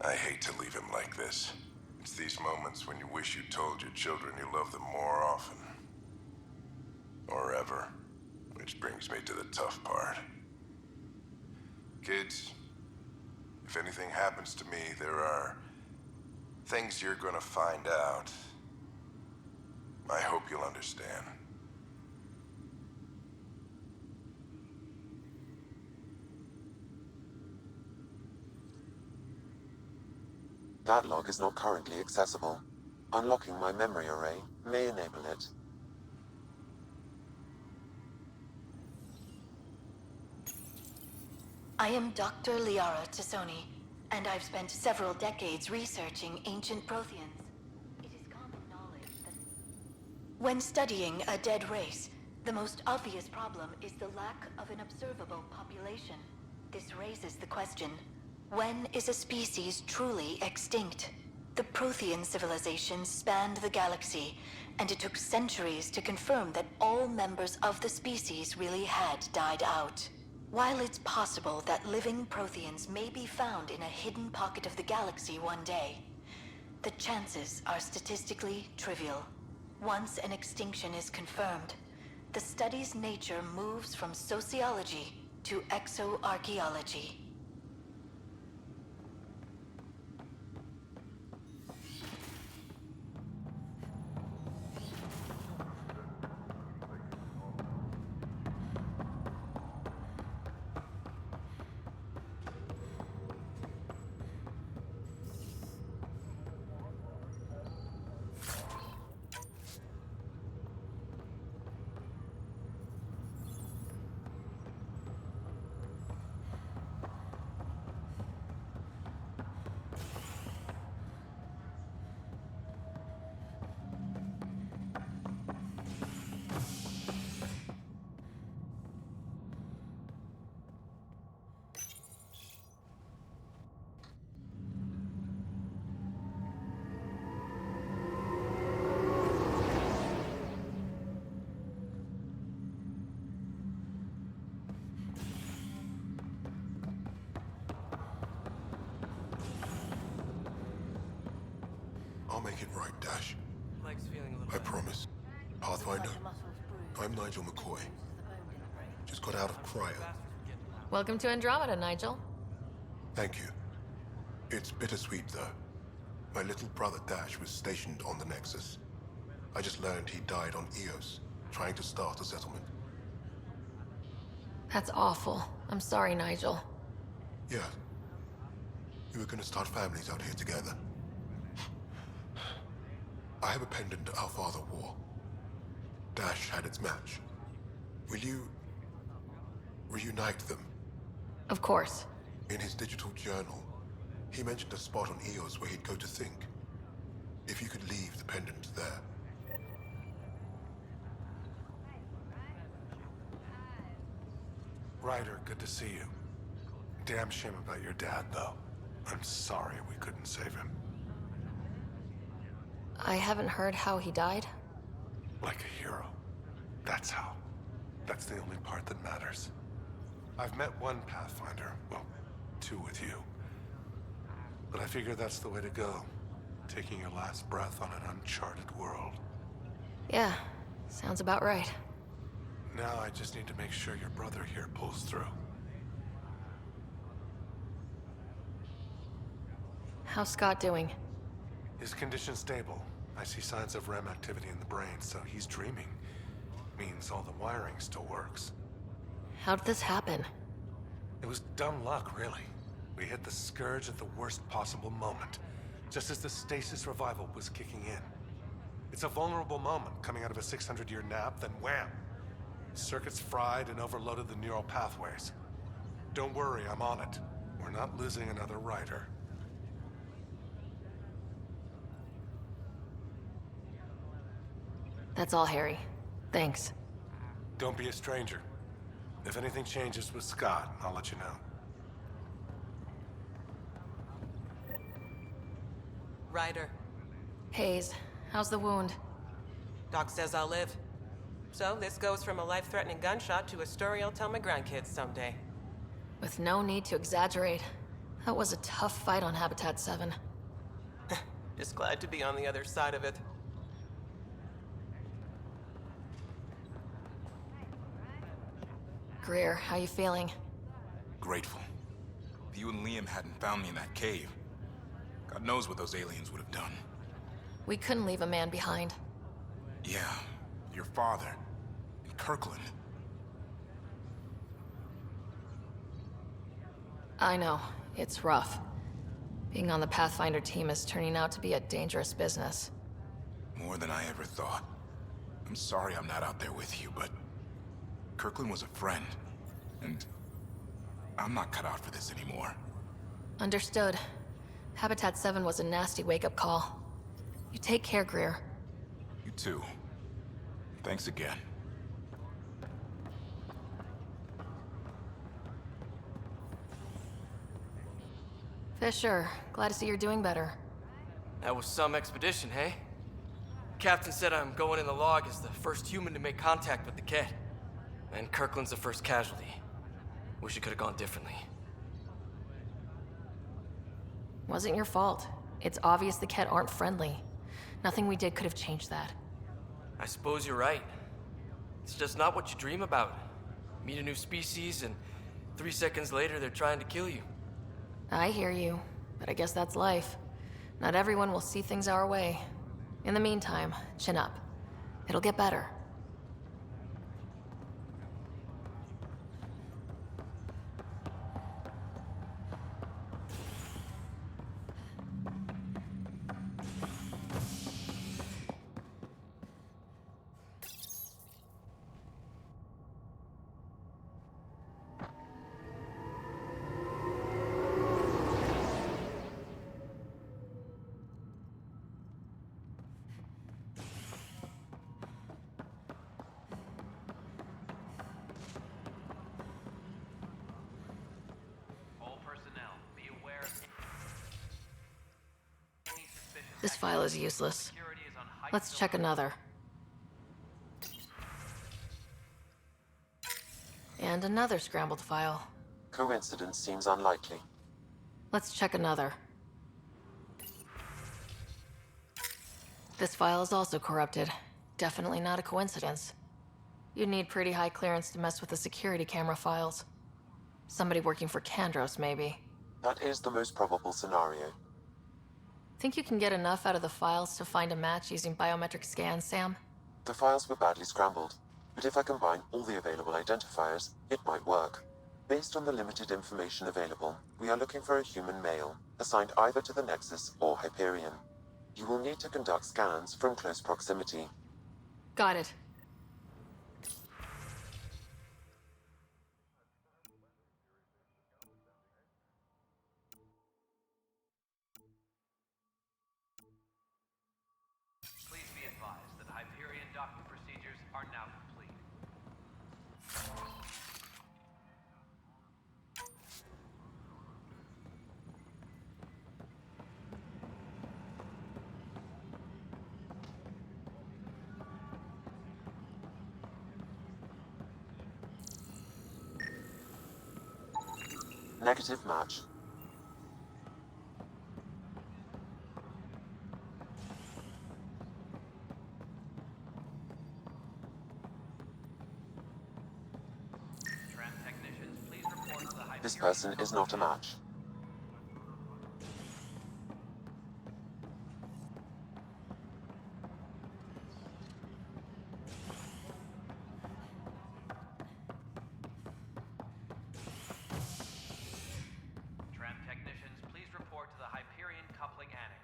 I hate to leave him like this. It's these moments when you wish you told your children you love them more often. Or ever. Which brings me to the tough part. Kids, if anything happens to me, there are things you're gonna find out. I hope you'll understand. That log is not currently accessible. Unlocking my memory array may enable it. I am Dr. Liara Tassoni, and I've spent several decades researching ancient Protheans. It is common knowledge that when studying a dead race, the most obvious problem is the lack of an observable population. This raises the question, when is a species truly extinct? The Prothean civilization spanned the galaxy, and it took centuries to confirm that all members of the species really had died out. While it's possible that living Protheans may be found in a hidden pocket of the galaxy one day, the chances are statistically trivial. Once an extinction is confirmed, the study's nature moves from sociology to exoarchaeology. make it right, Dash. Mike's feeling a little I promise. Pathfinder, I'm Nigel McCoy. Just got out of cryo. Welcome to Andromeda, Nigel. Thank you. It's bittersweet, though. My little brother Dash was stationed on the Nexus. I just learned he died on Eos, trying to start a settlement. That's awful. I'm sorry, Nigel. Yeah. We were gonna start families out here together. I have a pendant our father wore. Dash had its match. Will you reunite them? Of course. In his digital journal, he mentioned a spot on Eos where he'd go to think. If you could leave the pendant there. Ryder, good to see you. Damn shame about your dad, though. I'm sorry we couldn't save him. I haven't heard how he died. Like a hero. That's how. That's the only part that matters. I've met one Pathfinder, well, two with you. But I figure that's the way to go. Taking your last breath on an uncharted world. Yeah, sounds about right. Now I just need to make sure your brother here pulls through. How's Scott doing? His condition's stable. I see signs of REM activity in the brain, so he's dreaming. Means all the wiring still works. How did this happen? It was dumb luck, really. We hit the Scourge at the worst possible moment, just as the stasis revival was kicking in. It's a vulnerable moment coming out of a 600-year nap, then wham! Circuits fried and overloaded the neural pathways. Don't worry, I'm on it. We're not losing another Ryder. That's all, Harry. Thanks. Don't be a stranger. If anything changes with Scott, I'll let you know. Ryder. Hayes, how's the wound? Doc says I'll live. So this goes from a life-threatening gunshot to a story I'll tell my grandkids someday. With no need to exaggerate. That was a tough fight on Habitat 7. Just glad to be on the other side of it. Greer, how you feeling? Grateful. If you and Liam hadn't found me in that cave, God knows what those aliens would have done. We couldn't leave a man behind. Yeah, your father, and Kirkland. I know, it's rough. Being on the Pathfinder team is turning out to be a dangerous business. More than I ever thought. I'm sorry I'm not out there with you, but Kirkland was a friend, and I'm not cut out for this anymore. Understood. Habitat 7 was a nasty wake-up call. You take care, Greer. You too. Thanks again. Fisher, glad to see you're doing better. That was some expedition, hey? Captain said I'm going in the log as the first human to make contact with the Ket. And Kirkland's the first casualty. Wish it could have gone differently. Wasn't your fault. It's obvious the Ket aren't friendly. Nothing we did could have changed that. I suppose you're right. It's just not what you dream about. Meet a new species, and 3 seconds later they're trying to kill you. I hear you, but I guess that's life. Not everyone will see things our way. In the meantime, chin up. It'll get better. This file is useless. Let's check another. And another scrambled file. Coincidence seems unlikely. Let's check another. This file is also corrupted. Definitely not a coincidence. You'd need pretty high clearance to mess with the security camera files. Somebody working for Kandros, maybe. That is the most probable scenario. Think you can get enough out of the files to find a match using biometric scans, Sam? The files were badly scrambled, but if I combine all the available identifiers, it might work. Based on the limited information available, we are looking for a human male, assigned either to the Nexus or Hyperion. You will need to conduct scans from close proximity. Got it. Please be advised that Hyperion docking procedures are now complete. Negative match. Tram technicians, please report to the Hyperion. This person is not a match. Tram technicians, please report to the Hyperion coupling annex.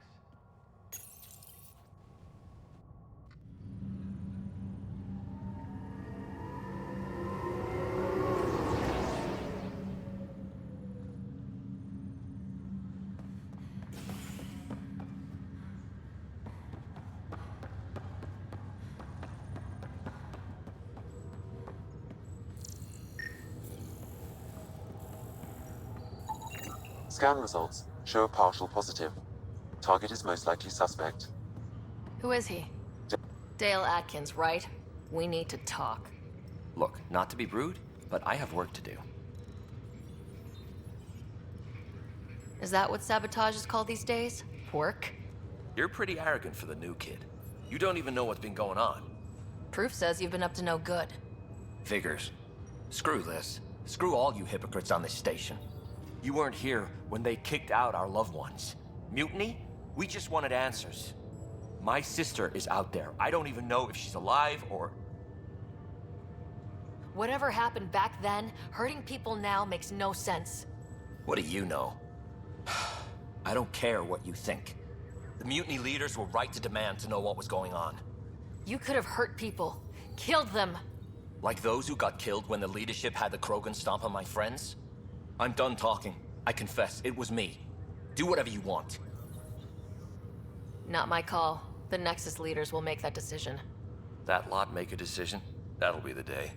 Scan results show a partial positive. Target is most likely suspect. Who is he? Dale Atkins, right? We need to talk. Look, not to be rude, but I have work to do. Is that what sabotage is called these days? Work? You're pretty arrogant for the new kid. You don't even know what's been going on. Proof says you've been up to no good. Figures. Screw this. Screw all you hypocrites on this station. You weren't here when they kicked out our loved ones. Mutiny? We just wanted answers. My sister is out there. I don't even know if she's alive or... Whatever happened back then, hurting people now makes no sense. What do you know? I don't care what you think. The mutiny leaders were right to demand to know what was going on. You could have hurt people. Killed them. Like those who got killed when the leadership had the Krogan stomp on my friends? I'm done talking. I confess, it was me. Do whatever you want. Not my call. The Nexus leaders will make that decision. That lot make a decision? That'll be the day.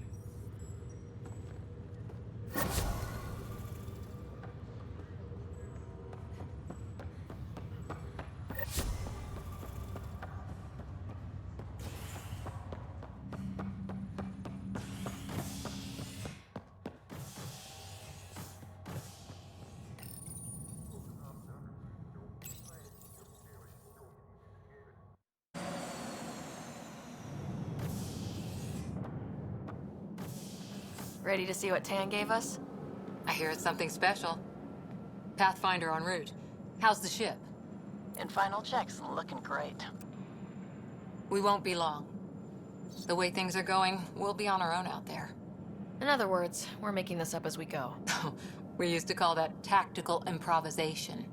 Ready to see what Tan gave us? I hear it's something special. Pathfinder en route. How's the ship? In final checks, looking great. We won't be long. The way things are going, we'll be on our own out there. In other words, we're making this up as we go. We used to call that tactical improvisation.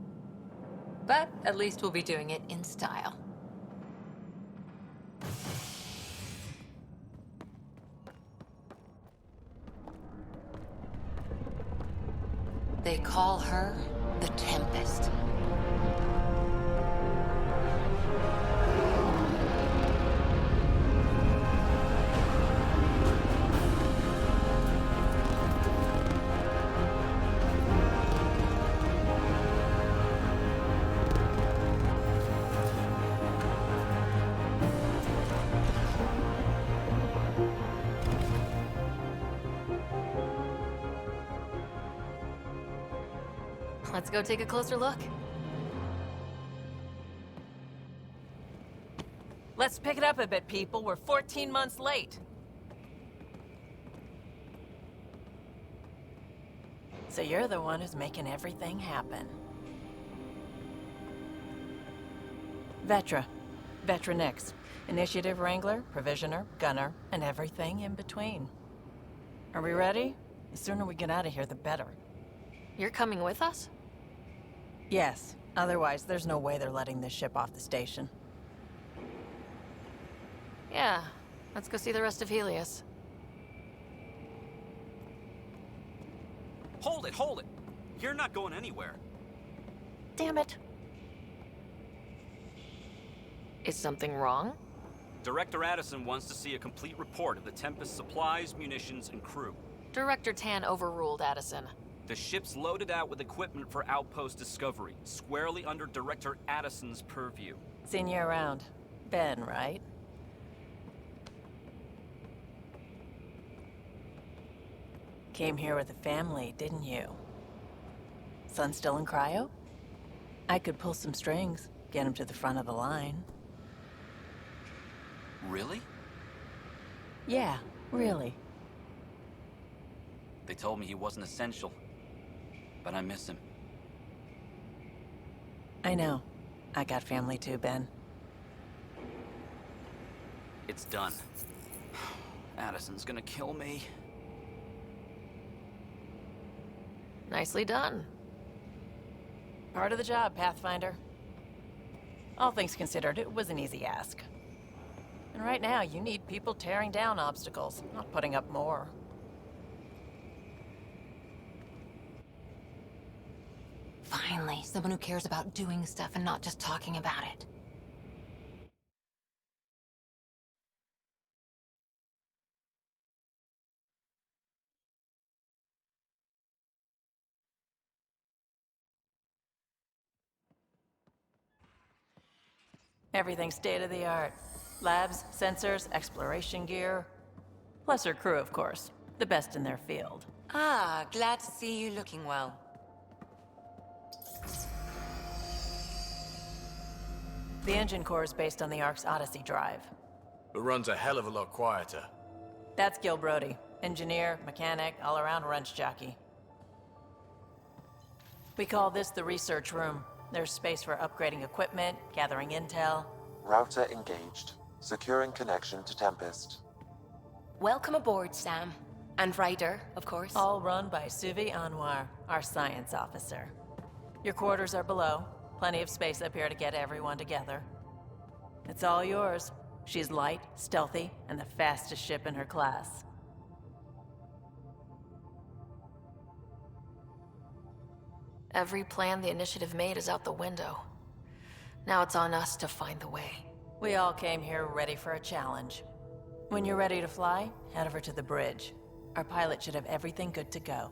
But at least we'll be doing it in style. They call her the Tempest. Let's go take a closer look. Let's pick it up a bit, people. We're 14 months late. So you're the one who's making everything happen. Vetra. Vetra Nix. Initiative Wrangler, Provisioner, Gunner, and everything in between. Are we ready? The sooner we get out of here, the better. You're coming with us? Yes. Otherwise, there's no way they're letting this ship off the station. Yeah. Let's go see the rest of Helios. Hold it, hold it! You're not going anywhere. Damn it. Is something wrong? Director Addison wants to see a complete report of the Tempest supplies, munitions, and crew. Director Tan overruled Addison. The ship's loaded out with equipment for outpost discovery, squarely under Director Addison's purview. Seen you around. Ben, right? Came here with a family, didn't you? Son still in cryo? I could pull some strings, get him to the front of the line. Really? Yeah, really. They told me he wasn't essential, but I miss him. I know. I got family too, Ben. It's done. Addison's gonna kill me. Nicely done. Part of the job, Pathfinder. All things considered, it was an easy ask. And right now, you need people tearing down obstacles, not putting up more. Finally, someone who cares about doing stuff and not just talking about it. Everything's state-of-the-art. Labs, sensors, exploration gear. Plus her crew, of course. The best in their field. Ah, glad to see you looking well. The engine core is based on the Ark's Odyssey drive. It runs a hell of a lot quieter. That's Gil Brody. Engineer, mechanic, all-around wrench jockey. We call this the research room. There's space for upgrading equipment, gathering intel. Router engaged. Securing connection to Tempest. Welcome aboard, Sam. And Ryder, of course. All run by Suvi Anwar, our science officer. Your quarters are below. Plenty of space up here to get everyone together. It's all yours. She's light, stealthy, and the fastest ship in her class. Every plan the Initiative made is out the window. Now it's on us to find the way. We all came here ready for a challenge. When you're ready to fly, head over to the bridge. Our pilot should have everything good to go.